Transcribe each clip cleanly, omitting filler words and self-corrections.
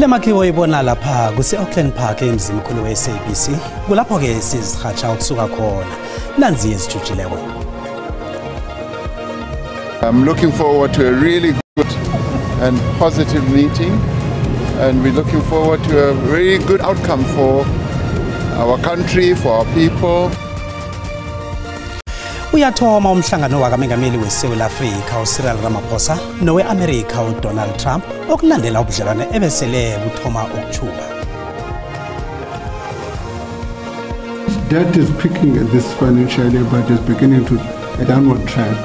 Kule makhiwo ibona lapha kuse Auckland Park emzimkhulu we-SABC kulapho ke sizirhatsha ukusuka khona nanzi ezijujileko. I'm looking forward to a really good and positive meeting, and we're looking forward to a very good outcome for our country, for our people. Uyathoma umhlangano wakamengameli weSouth Africa uCyril Ramaphosa nowe-America uDonald Trump okulandela ubudlelwane ebesele buthoma ukuchuba. Debt is peaking at this financial year, but is beginning to a downward trend.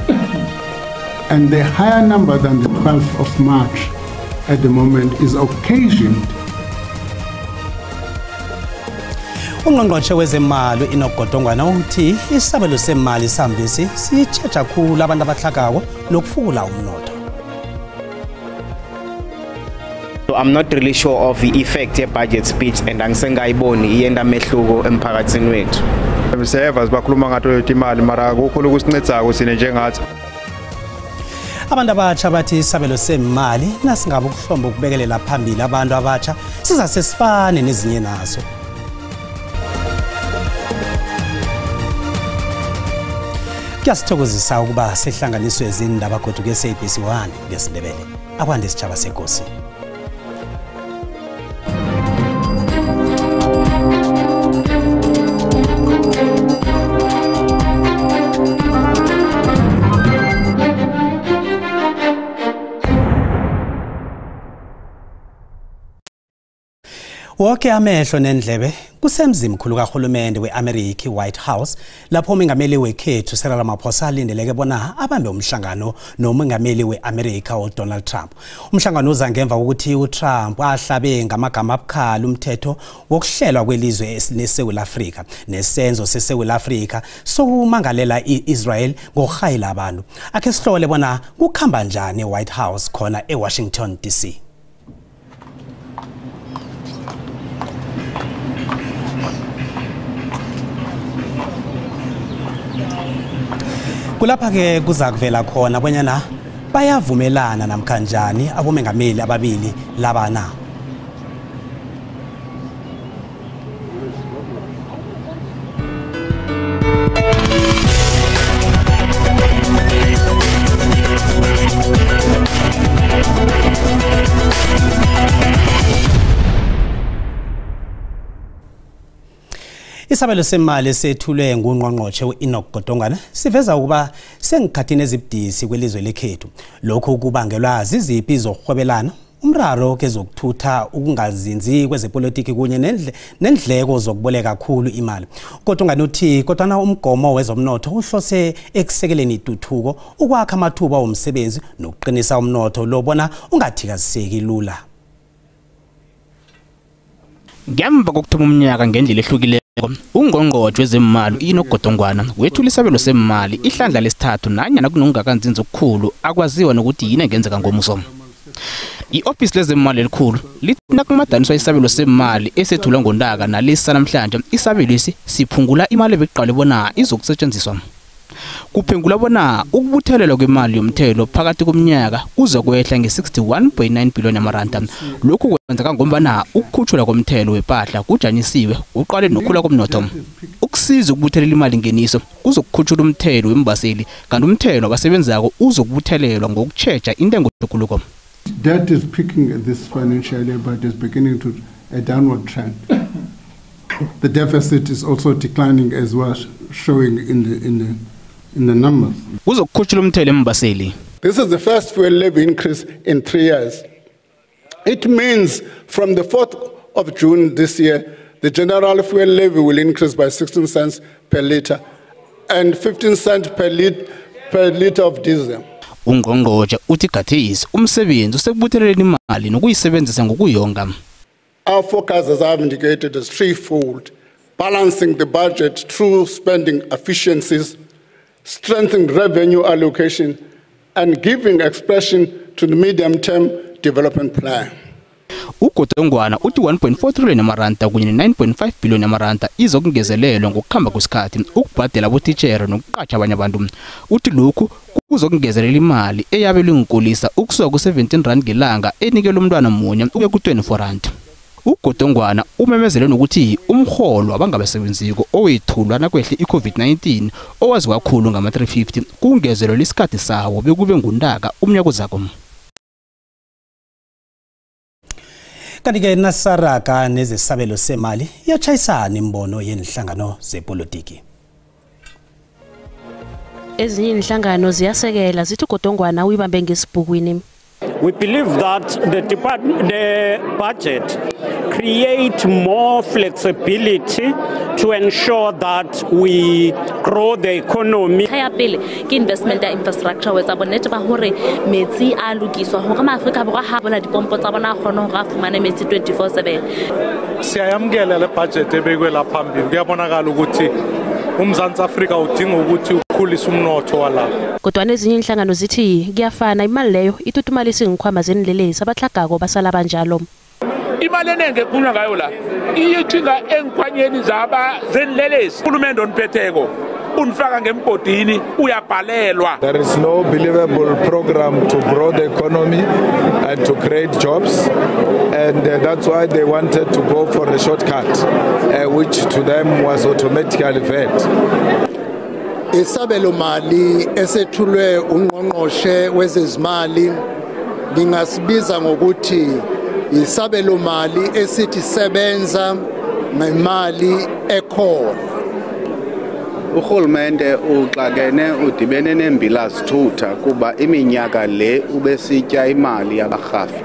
And the higher number than the 12th of March at the moment is occasioned. Ungqongqotjhe wezemali uEnoch Godongwana uthi isabelo semali samvisi sitjheja khulu abantu abahlakako nokufukula umnotho. I'm not really sure of the effect of budget speech and angisengayiboni iyenda mehluko emphakathini wethu. Siyeva bakhuluma ngathi imali mara kukhulu kusincedza sine njengathi. Abantu abatsha bathi isabelo semali nasingabe ukuhlomba ukubekelela phambili abantu abatsha siza sesifane nezinye nazo. Kuyasithokozisa ukuba sehlanganiswe izindaba kodwa ke SABC 1 ngesindebele akwande isitshaba seNkosi. Wonke amehlo nendlebe kusemzimkhulu kaHulumende weAmerica White House lapho umengameli wekhethu Cyril Ramaphosa alindeleke bona abambe umhlangano nomengameli weAmerica uDonald Trump. Umhlangano uza ngemva ukuthi uTrump ahlabe ngamagama abukhali umthetho wokuhlelwa kwelizwe leSouth Africa nesenzo seSouth Africa sokumangalela iIsrael ngokuhayila abantu. Ake sihlole bona kukhamba njani eWhite House khona eWashington DC. Kulapha ke kuza kuvela khona bonyana bayavumelana namkhanjani abomengameli ababili labana. Isabelo semali sethulwe ngungqongqotjhe uEnoch Godongwana siveza ukuba sengikhathini ezibudisi kwelizwe lekhethu. Lokho kubangelwa ziziphi zokuhwebelana, umraro kezokuthutha ukungazinzi kwezepolitiki kunye nendleko zokuboleka kakhulu imali. Godongwana uthi kodwana umgomo wezomnotho uhlose ekusekeleni ituthuko ukwakha amathuba omsebenzi nokuqinisa umnotho lobona ungathikaziseki lula. Ngemva kokuthoma umnyaka ngendlela ehlukile ungqongqotjhe wezemali uEnoch Godongwana wethula isabelo semali ihlandla lesithathu nanyana kunongakanzinzi okukhulu akwaziwa nokuthi yini engenzeka ngomuso. I-office lezemali elikhulu lithina kumadaniswa isabelo semali esethulwa ngondaka nalesi namhlanje isabelo lesi siphungula imali ebeqale bona izokusetshenziswa. Kuphengula bona ukubuthelelwa kwemali yomthelo phakathi komnyaka kuzokwehla nge-61.9 billion yamaranda. Lokhu kwenzeka ngombana ukukhutshulwa komthelo wepahla kujanyisiwe uqale nokhula komnotho. Ukusiza ukubuthelela imali ngeniso kuzokukhutshula umthelo wembaseli kanti umthelo abasebenzako uzokubuthelelwa ngokutjheja intengo yokhuluko. Debt is peaking at this financial year, but is beginning to a downward trend. The deficit is also declining as well, showing in the numbers. Kuzokukhutshula umthelo embaseli. This is the first fuel levy increase in 3 years. It means from the 4th of June this year, the general fuel levy will increase by 16 cents per litre and 15 cents per litre of diesel. Ungqongqotjhe uthi khathesi umsebenzi usebutheleleni imali nokuyisebenzisa ngokuyonga. Our focus, as I've indicated, is threefold: balancing the budget through spending efficiencies, strengthening revenue allocation, and giving expression to the medium-term development plan. uGodongwana uthi 1.4 trillion yamaranda kunye ne9.5 billion yamaranda izokungezelelwa ngokukhamba kwesikhathi ukubhadela abotitshera nokuqasha abanye abantu. Uthi lokhu kuzokungezelela imali eyabelwe ngikolisa ukusuka ku17 rand ngelanga enikelwe umntwana munye ukuya ku24 rand. uGodongwana umemezele nokuthi umholo abangabasebenziko owethulwa nakwehle iCovid-19 owazi kakhulu ngama350 kungezelelwa isikhathi sawo bekube nguNtaka umnyaka ozako. Kanti-ke nasaraga nezesabelo semali iyatshayisana imbono yenhlangano zepolitiki. Ezinye inhlangano ziyasekela zithi uGodongwana uyibambe ngesibhukwini. We believe that the budget create more flexibility to ensure that we grow the economy. Kaya pele ke investment ya infrastructure wetsa bonnete ba hore metsi a lokiswa hore maAfrika borwa ha bona dipompo tsa bona kgona hore a fumane metsi 24/7. Siyayamkela le budget ebekwe lapha phambili kuyabonakala ukuthi uMzantsi Afrika udinga ukuthi ukhulise umnotho wala. Kodwa nezinye inhlangano zithi kuyafana imali leyo itutumalisa ingikhwama zenilelesi abahlagako basala banjalo. Imali enenge kunywa ngayo la iyithinga engikhwanyeni zaba zenilelesi uhulumende onphetheko unifaka ngemgodini uyabhalelwa. There is no believable program to grow the economy and to create jobs, and that's why they wanted to go for a shortcut, which to them was automatically VAT. Isabelo mali esethulwe ungqongqoshe wezezimali ngingasibiza ngokuthi isabelo mali esithi sebenza ngemali ekhona. Urhulumente uxakene udibene nembilazithutha kuba iminyaka le ubesitya imali yabarhafi.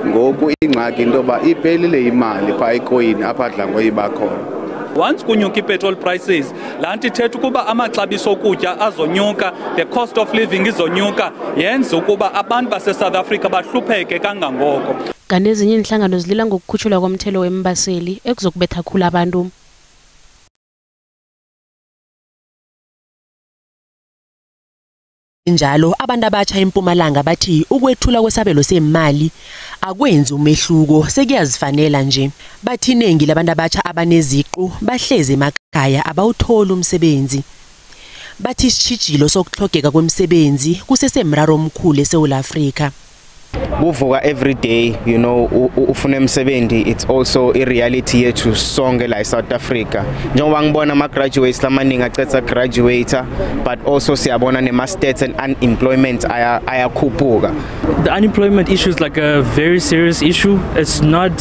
Ngoku ingxaki into ba iphelile imali pha ekoyini apha adla ngoyiba khona. Once kunyuka petrol prices, lanti ithetha ukuba amaxabiso okutya azonyuka, the cost of living izonyuka, yenza ukuba abantu base South Africa bahlupheke kangangoko. Kanezinye inhlangano zilila ngokukhutshulwa komthelo wembaseli ekuzokubetha khulu abantu. Njalo abantu abatsha eMpumalanga bathi ukwethula kwesabelo semali akwenzi umehluko sekuyazifanela nje. Bathi iningi labantu abatsha abaneziqu bahleze emakhaya abawuthola umsebenzi. Bathi isitshijilo sokuhlogeka kwemisebenzi kusesemraro omkhulu eSouth Africa. Uvuka every day, you know, ufuna emsebenzi, it's also a reality yethu sonke la eSouth Africa. Njengoba ngibona ama graduates lamaningi acetha graduator, but also siyabona nema stats and unemployment ayakhuphuka. The unemployment issue is like a very serious issue. It's not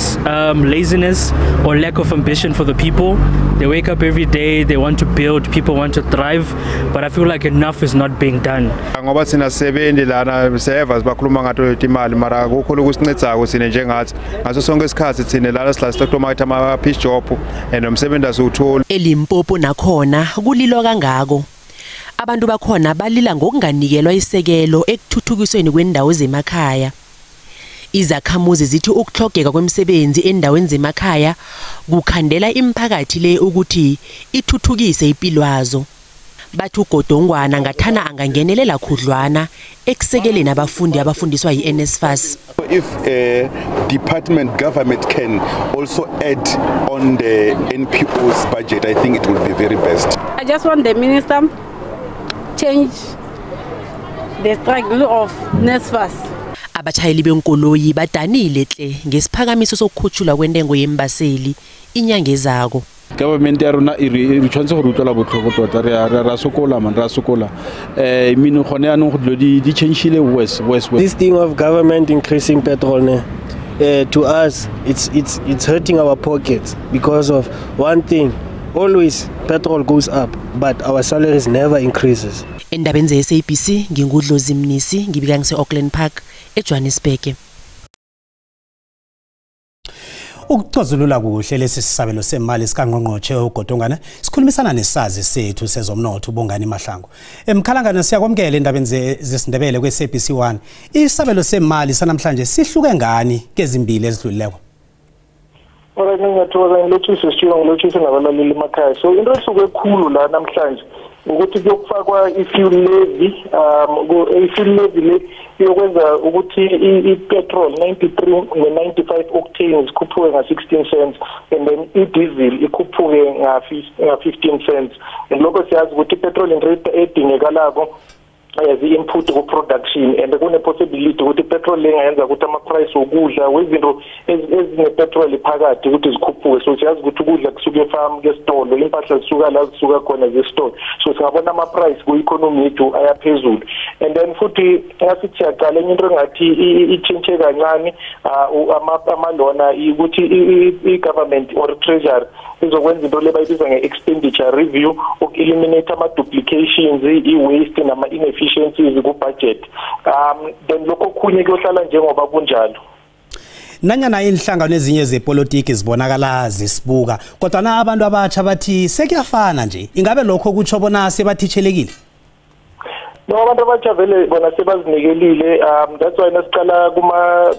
laziness or lack of ambition for the people. They wake up every day, they want to build, people want to thrive, but I feel like enough is not being done. Ngoba sina sebendi lana servers bakhuluma ngato imali mara kukhulu kusincedza sine njengathi ngaso sonke isikhathi thina lana silastokumatha ama pitch job and umsebenzi asuthola. eLimpopo nakhona kulilo kangako. Abantu bakhona balila ngokunganikelwa isekelo ekuthuthukisweni kwendawo zemakhaya. Izakhamuzi zithi ukuhlogeka kwemisebenzi endaweni zemakhaya kukhandela imiphakathi le ukuthi ithuthukise impilwazo. Bathu uGodongwana ngathana angangenelela khudlwana ekusekeleni abafundi abafundiswa yiNSFAS. If a department government can also add on the NPO's budget, I think it will be very best. I just want the minister change the struggle of NSFAS. Abachayeli benkoloyi badanile hle ngesiphakamiso sokukhutshula kwentengo yembaseli inyanga ezako. Government ya rona e tshwantse go rutela botlhoko tota ra sokola man ra sokola mino gone ya no go di changile west. This thing of government increasing petrol to us it's hurting our pockets because of one thing, always petrol goes up but our salaries never increases. Endabeni ze-SABC ngingudlozi Mnisi ngibika ngise-Auckland Park eJohannesburg. Ukucozulula kuhle lesi sisabelo semali sikangqongqotshe uGodongwana sikhulumisana nesazi sethu sezomnotho uBongani Mahlangu. Emkhalangana siyakwamkela endabeni zesindebele kweSABC1. Isabelo semali sanamhlanje sihluke ngani kezimbili ezidlulileko? Ngiyathokoza ngilotshise sithiwa ngilotshise nabalaleli emakhaya. So into esuke ekhulu la namhlanje ukuthi kuyokufakwa i-fuel levy i-fuel levy le iyokwenza ukuthi i-petrol 93 ne-95 octane zikhuphuke nga-16 cents and then i-diesel ikhuphuke nga-15 cents and lokho siyazi ukuthi i-petrol rate edingekalako as i-input ku-production and kune-possibility ukuthi i-petrol le ngayenza ukuthi ama-price wokudla wezinto ezine-petrol phakathi ukuthi zikhuphuke so siyazi ukuthi ukudla kusuke efarm kesitolo impahla zisuka la zisuka khona zesitolo so singabona ama-price ku-economy yethu ayaphezulu and then futhi ngasithi siyaqala enye into engathi i-change kancane amalona ukuthi i-government or treasury izokwenza into le bayibiza nge-expenditure review uku-eliminate ama-duplications i-waste nama-inefficiencies ku-budget then lokho khunye kuyohlala njengoba kunjalo nanyana inhlangano ezinye zepolitiki zibonakala zisibuka kodwa na abantu abatsha bathi sekuyafana nje ingabe lokho kutsho bona sebathitshelekile no abantu abatsha vele bona sebazinikelile that's why nasiqala kuma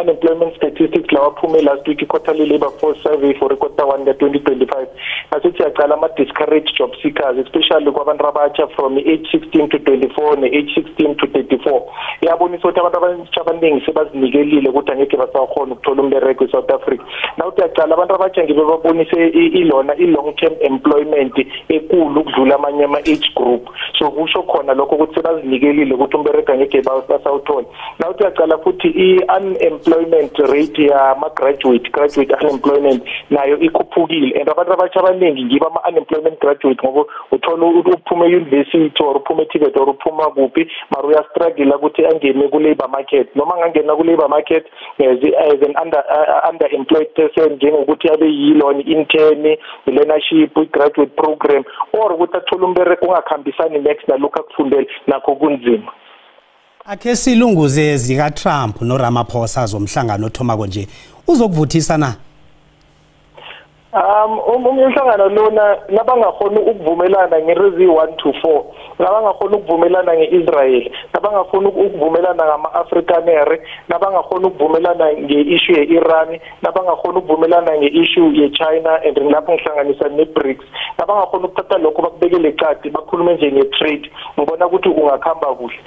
unemployment statistics lawa phume last week quarterly labor force survey for quarter 1 2025 asithi yaqala ama discouraged job seekers especially kwabantu abatsha from age 16 to 24 ne age 16 to 34 yabonisa ukuthi abantu abatsha abaningi sebazinikelile ukuthi angeke basakhona ukuthola umbereko eSouth Africa now uyaqala abantu abatsha ngibe babonise ilona i-long term employment ekulu ukudlula amanye ama age group so kusho khona lokho ukuthi sebazinikelile ukuthi umbereko angeke basawuthola now uyaqala futhi i-unemployment rate graduate unemployment nayo ikhuphukile and abantu abatsha abaningi ngiba ama-unemployment graduate ngoba uthola uphuma e-university or uphuma e-TVET or uphuma kuphi mara uyastruggle ukuthi angene ku-labor market noma angangena ku-labor market as an underemployed person njengokuthi abe yilona intern i-learnership i-graduate program or ukuthi athole umbereko ungakhambisani next nalokho akufundele nakho kunzima akhe silunguze zika Trump no Ramaphosa zomhlangano othomako nje uzokuvuthisa na umhlangano lona nabangakhona ukuvumelana ngerezi 1 to 4 nabangakhona ukuvumelana ngeIsrael nabangakhona ukuvumelana ngama-Afrikaner nabangakhona ukuvumelana nge-issue ye-Iran nabangakhona ukuvumelana nge-issue ye-China and lapho ngihlanganisa ne-BRICS nabangakhona ukuthatha lokho bakubekele eqadi bakhulume nje nge-trade ngibona ukuthi ungakhamba kuhle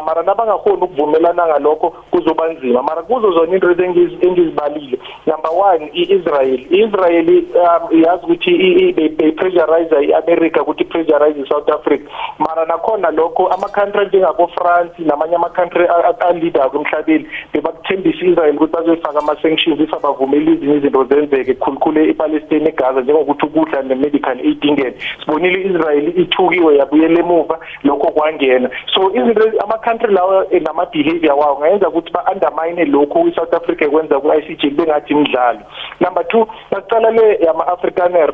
mara nabangakhona ukuvumelana ngalokho kuzoba nzima mara kuzo zona into engizibalile number 1 i-Israel yazi ukuthi they pressurize i-America ukuthi pressurize i-South Africa mara nakhona lokho ama-country njengako-France namanye ama-country a-leader emhlabeni bebakuthembisa i-Israel ukuthi bazoyifaka ama-sanctions if abavumeli izinye izinto zenzeke khulukhulu ePalestine eGaza njengokuthi ukudla ne-medical aid ingene sibonile i-Israel ithukiwe yabuyela emuva lokho kwangena so izinto ama-country lawo nama-behavior wawo ngayenza ukuthi ba-undermine lokho i-South Africa kwenza ku-ICJ bengathi imidlalo number 2 nasiqala le yama-Afrikaner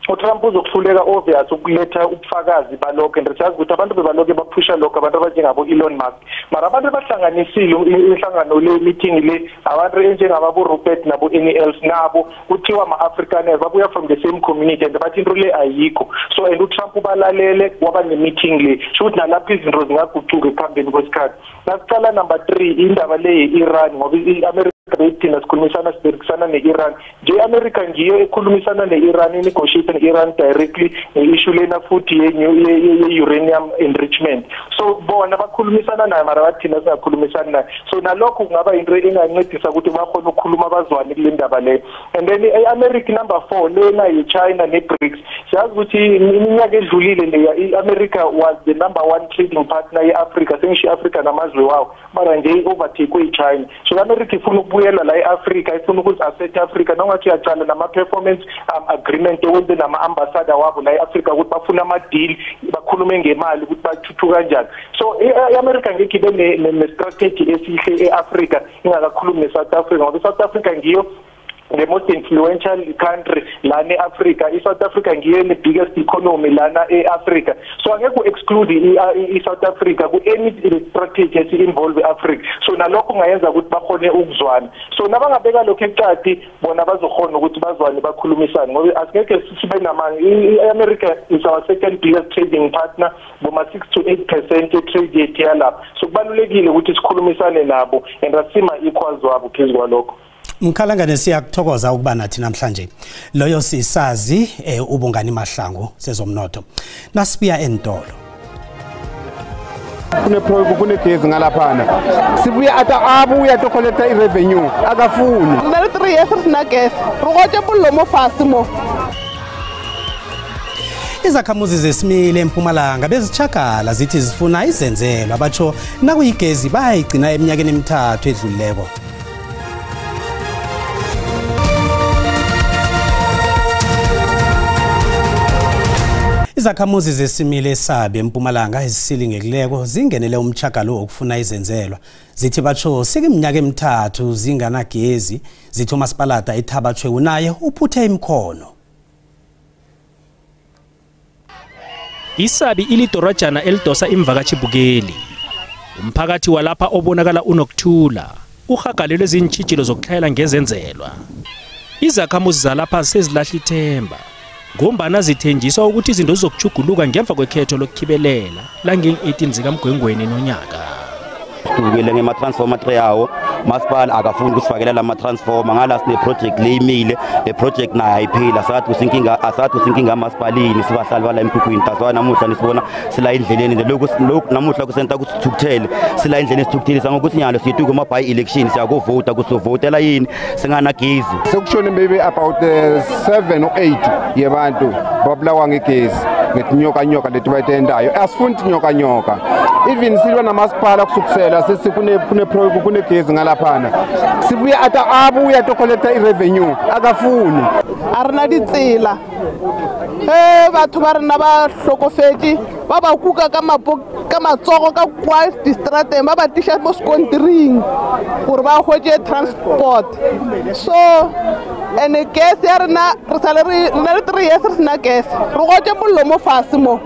uTrump uzokuhluleka obvious ukuletha ubufakazi balokho and siyazi ukuthi abantu bebalokho baphusha lokho abantu abanjengabo Elon Musk mara abantu abahlanganisile inhlangano le meeting le abantu enjengabo Rupert nabo else nabo kuthiwa ama-Afrikaners babuya from the same community and bathi into le ayikho so and uTrump ubalalele waba ne-meeting le shothi nalapho izinto zingaguquka ekuhambeni kwesikhathi nasiqala number 3 indaba le ye-Iran ngoba i-America thina sikhulumisana siberekisana ne-Iran nje America ngiyo ekhulumisana ne-Iran negotiate ne-Iran directly nge-issue lena futhi ye-uranium enrichment so bona bakhulumisana nayo mara bathina singakhulumisana nayo so nalokho kungaba into engancedisa ukuthi bakhona ukukhuluma abazwane kule ndaba leyo and then i-America number 4 lena ye-China ne-BRICS siyazi ukuthi iminyaka edlulile le i-America was the number 1 trading partner ye-Africa sengisho i-Africa namazwe wawo mara nje overtake i-China so i-America ifuna ukubuyela la e-Africa ifuna ukuthi asset Africa nongathi uyaqala nama-performance agreement okwenze nama-ambassador wabo la e-Africa ukuthi bafuna ama-deal bakhulume ngemali ukuthi bathuthuka kanjani so i-America ngeke ibe ne-strategy esihle e-Africa ingakakhulumi ne-South Africa ngoba i-South Africa ngiyo the most influential country lana eAfrica iSouth Africa ngiyo the biggest economy lana eAfrica so angeke uexclude iSouth Africa ku any strategy esi involve eAfrica so nalokho ngayenza ukuthi bakhone ukuzwana so nabangabeka lokho eqadi bona bazokhona ukuthi bazwane bakhulumisane ngoba asingeke sibe namanga iAmerica is our second biggest trading partner boma 6 to 8% trade yethu yalapha so kubalulekile ukuthi sikhulumisane nabo and asima equals wabo phezulu kwalokho Mkhalangane siyakuthokoza ukuba nathi namhlanje. Loyo sisazi ubungani Mahlangu sezomnotho. Nasibuya entolo. Kunegezi ngalaphana. Sibuya abuya to collect revenue akafuni. Nale 3 years sina gas. Rogoje bulomo fasimo. Izakhamuzi zesimile eMpumalanga bezichakala zithi zifuna izenzelwa batsho nakuyigezi bayigcina eminyakeni emithathu edluleko. Izakhamuzi zesimile eSabi eMpumalanga ezisilingekileko zingenele umchakalo wokufuna izenzelwa. Zithi batsho sekiminyaka emithathu zinganagezi, zithi uMasipalata eThabathwe unaye uphuthe imkhono. Isabi ilidorajana elidosa imvakatshi Bukeli. Umphakathi walapha obonakala unokuthula, uhagalelwe izintshijilo zokuhlayela ngezenzelwa. Izakhamuzi zalapha sezilahla ithemba. Ngombana zithenjiswa ukuthi izinto zizokuchuguluka ngemva kwekhetho lokukhibelela lange-18 zikaMgwengweni nonyaka. Sibukele ngema-transformer yawo Masipala akafuni ukusifakela lama-transformer ngala sine project leyimile le project nayo ayiphila sathi usinkinga Masipalini sibahlali bala emkhukhwini tazwana namuhla nisibona sila indleleni lokhu namuhla kusenta kusithukuthele sila indleleni sithukuthilisa ngokuthi nyalo siyituka ama by election siyakuvota kusovotela yini singana gezi sekushone maybe about 7 or 8 yebantu babulawa ngegezi ngetinyoka leti bayitendayo asifuni tinyoka even silwa naMasipala kusukusela sesi kune gezi ngalaphana sibuya abuya to collect revenue akafuni arina ditsela batho ba rena ba hlokofetse ba ba kuka ka matsogo ka kwa distrateng ba ba tisha mo skontiring gore ba hoje transport so ene gas ya rena re sale re na le 3 years sina gas re goje mollo mo fase mo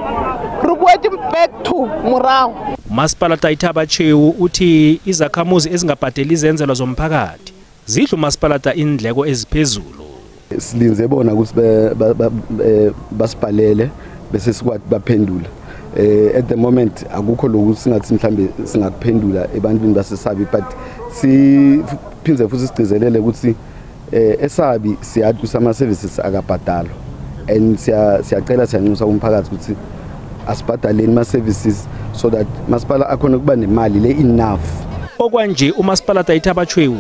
re boetse back to morago. Umasipalata eThabathwe uthi izakhamuzi ezingabhadeli izenzelwa zomphakathi zidla umasipalata indleko eziphezulu. Silinze bona ukuthi basibhalele bese sikwathi baphendula. At the moment akukho lokuthi singathi mhlambe singakuphendula ebantwini baseSabi but siphinze futhi sigcizelele ukuthi eSabi siyathi kusama services akabhadalo and siyacela siyanxusa umphakathi ukuthi asibhadaleni ma services so that Masipala akhona kuba nemali le enough. Okwanje uMasipalata eThabathwe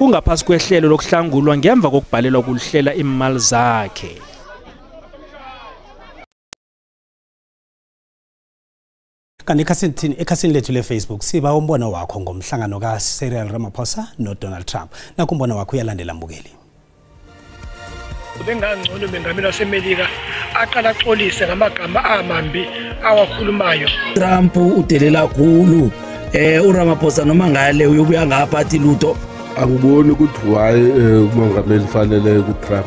ungaphasi kwehlelo lokuhlangulwa ngemva kokubhalelwa ukuhlela imali zakhe. Kanti ekhasini lethu leFacebook siba umbono wakho ngomhlangano kaCyril Ramaphosa noDonald Trump. Nakumbono wakho uyalandela Mbukeli. Ubengangcono mengameli waseMelika aqala axolise ngamagama amambi awakhulumayo. Trump udelela kakhulu uRamaphosa noma ngale uyobuya ngaphathi lutho. Angiboni ukuthi why umongameli fanele kuTrump.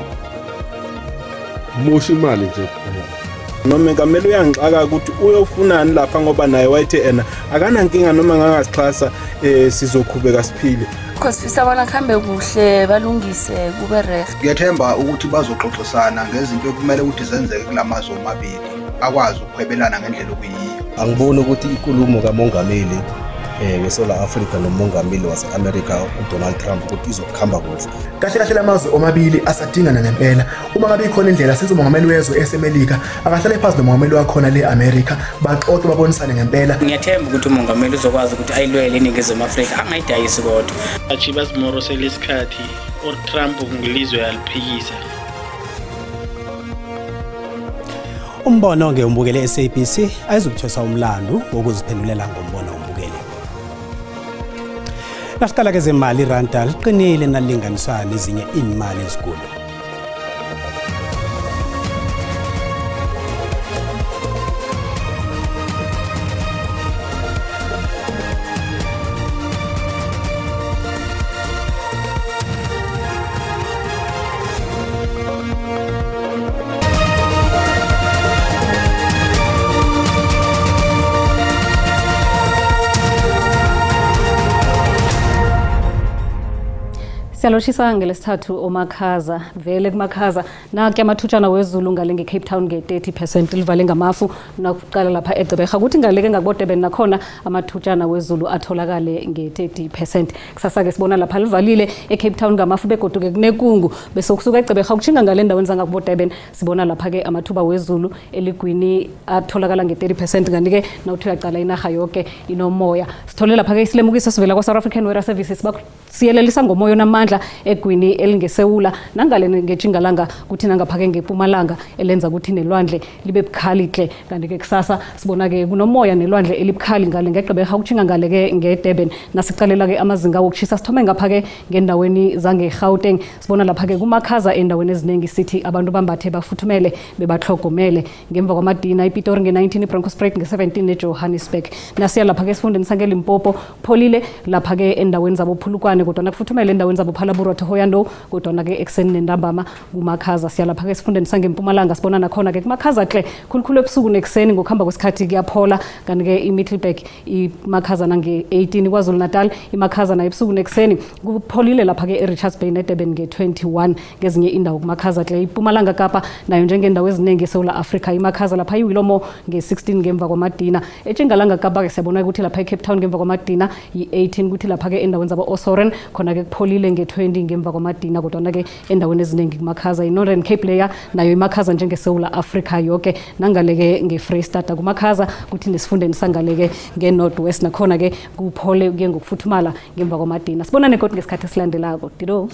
Mosha imali nje. Noma ngameli uyangixaka ukuthi uyofunani lapha ngoba naye wayethe ena akanankinga noma ngangasixhasa sizokhubeka siphile. Because fisabona khambe kuhle balungise kube reg. Ngiyathemba ukuthi bazoxoxisana ngezinto ekumele ukuthi zenzeke kulamazwe omabili akwazi ukuhwebelana ngendlela okuyiyo. Angiboni ukuthi inkulumo kamongameli weSouth Africa nomongameli waseAmerica uDonald Trump ukuthi izokukhamba kuhle. Kahle kahle lamazwe omabili asadingana ngempela. Uma ngabe ikhona indlela sizo umongameli wezwe eseMelika akahlale phansi nomongameli wakhona leAmerica baxoxe babonisane ngempela. Ngiyathemba ukuthi umongameli uzokwazi ukuthi ayilwele iNingizimu Afrika angayidayisi kodwa. Achiba Smoro selesikhathi Trump ngilizwe yaliphikisa. Umbono ngeumbukele SABC ayizukuthosa umlando wokuziphendulela ngombono umbukele. Lasiqala ke zemali iranda liqinile nalinganiswa nezinye imali ezinkulu. Siyaloshisa ngelesithathu omakhaza vele kumakhaza nakhe amathutshana wezulu ngale ngeCape Town nge-30% livale ngamafu nakuqala lapha eGqeberha ukuthi ngaleke ngakubodeben nakhona amathutshana wezulu atholakale nge-30%. Kusasa ke sibona lapha livalile eCape Town ngamafu begoduke kunekungu bese kusuka eGqeberha kuchinga ngale ndaweni zangakubodeben sibona lapha ke amathuba wezulu eligwini atholakala nge-30% kanike nawuthi uyaqala inaga yonke inomoya. Sithole lapha ke isilemukiso sivela kwa South African Weather Services siyelelisa ngomoya namandla egwini elingesewula nangale ngejingalanga kuthi nangaphake ngePumalanga elenza ukuthi nelwandle libe bukhali hle kanti ke kusasa sibona ke kunomoya nelwandle elibukhali ngale ngeGqeberha kuchinga ngale ke ngeDurban nasicalela ke amazinga wokushisa sithome ngaphake ngendaweni zangeGauteng sibona lapha ke kumakhaza endaweni eziningi sithi abantu bambathe bafuthumele bebahlogomele ngemva kwamadina iPitori nge19 iBroncosprek nge17 neJohannesburg nasiya lapha ke sifundeni sangeLimpopo pholile lapha ke endaweni zabo Phulukwane kodwa kufuthumele endaweni zabo Phalaburo Thohoyando kodwa ke ekseni nendambama kumakhaza siya lapha ke sifundeni sangeMpumalanga sibona nakhona ke kumakhaza hle khulukhulu ebusuku nekuseni ngokuhamba kwesikhathi kuyaphola kanti ke iMiddelburg imakhaza nange18 kwaZulu Natal imakhaza na ebusuku nekuseni kupholile lapha ke eRichards Bay neDurban nge21 ngezinye indawo kumakhaza hle iPumalanga Kapa nayo njengendawo eziningi eSouth Africa imakhaza lapha iWillomo nge16 ngemva kwamadina eTshingalanga Kapa ke siyabona ukuthi lapha eCape Town ngemva kwamadina i18 kuthi lapha ke endaweni zabo Osoren khona ke kupholile nge20 ngemva kwamadina kodwa ke endaweni eziningi kumakhaza iNorthern Cape Layer nayo imakhaza njengeSouth Africa yonke nangaleke ngeFreystata kumakhaza kuthi nesifundeni sangaleke ngeNorthwest nakhona ke kuphole ke ngokufuthumala ngemva kwamadina sibona nekoti ngesikhathi esilandelako dido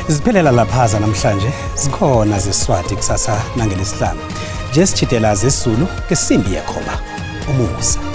Ziphelela laphaza namhlanje zikhona zeSwati kusasa nangelesihlanu nje sithidela zesizulu ngesimbi yakhoba umusa